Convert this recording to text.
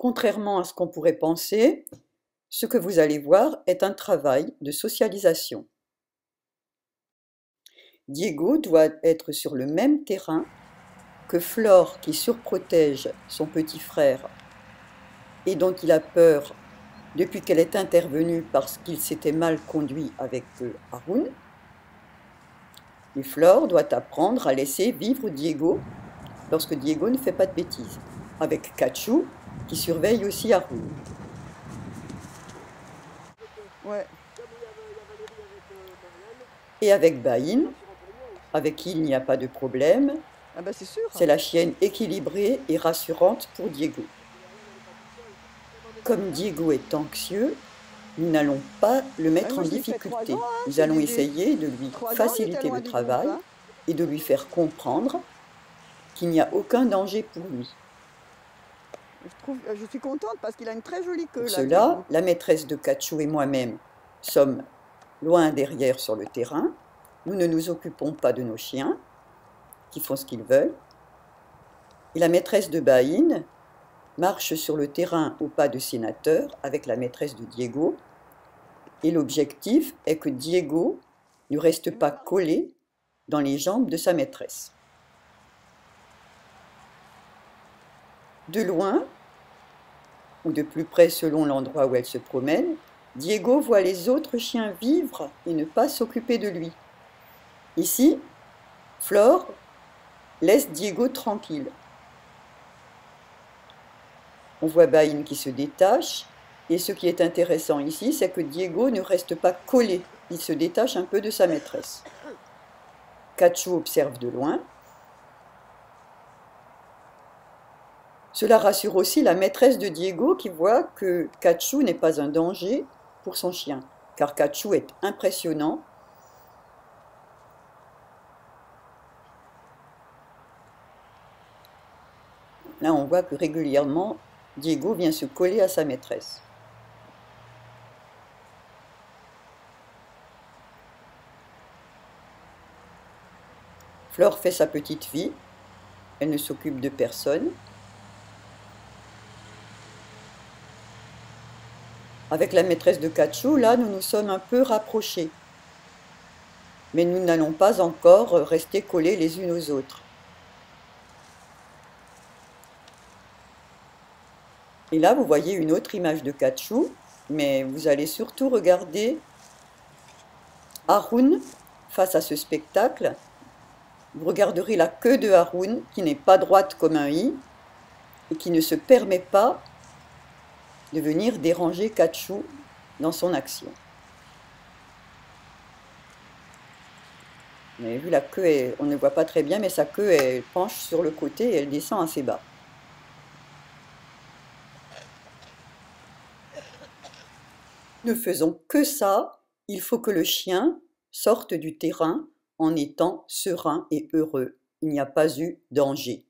Contrairement à ce qu'on pourrait penser, ce que vous allez voir est un travail de socialisation. Diego doit être sur le même terrain que Flore qui surprotège son petit frère et dont il a peur depuis qu'elle est intervenue parce qu'il s'était mal conduit avec Haroun. Et Flore doit apprendre à laisser vivre Diego lorsque Diego ne fait pas de bêtises, avec Kachou qui surveille aussi Haroun. Ouais. Et avec Baïn, avec qui il n'y a pas de problème. Ah bah c'est sûr. C'est la chienne équilibrée et rassurante pour Diego. Comme Diego est anxieux, nous n'allons pas le mettre en difficulté. Nous allons essayer de lui faciliter le travail et de lui faire comprendre qu'il n'y a aucun danger pour lui. Je suis contente parce qu'il a une très jolie queue. Pour cela, la maîtresse de Kachou et moi-même sommes loin derrière sur le terrain. Nous ne nous occupons pas de nos chiens, qui font ce qu'ils veulent. Et la maîtresse de Baïn marche sur le terrain au pas de sénateur avec la maîtresse de Diego. Et l'objectif est que Diego ne reste pas collé dans les jambes de sa maîtresse. De loin, ou de plus près selon l'endroit où elle se promène, Diego voit les autres chiens vivre et ne pas s'occuper de lui. Ici, Flore laisse Diego tranquille. On voit Baïn qui se détache, et ce qui est intéressant ici, c'est que Diego ne reste pas collé, il se détache un peu de sa maîtresse. Kachou observe de loin. Cela rassure aussi la maîtresse de Diego qui voit que Kachou n'est pas un danger pour son chien, car Kachou est impressionnant. Là, on voit que régulièrement, Diego vient se coller à sa maîtresse. Flore fait sa petite vie, elle ne s'occupe de personne. Avec la maîtresse de Kachou, là, nous nous sommes un peu rapprochés. Mais nous n'allons pas encore rester collés les unes aux autres. Et là, vous voyez une autre image de Kachou, mais vous allez surtout regarder Haroun face à ce spectacle. Vous regarderez la queue de Haroun, qui n'est pas droite comme un i, et qui ne se permet pas de venir déranger Kachou dans son action. Vous avez vu, la queue, on ne voit pas très bien, mais sa queue, elle penche sur le côté et elle descend assez bas. Ne faisons que ça, il faut que le chien sorte du terrain en étant serein et heureux. Il n'y a pas eu danger.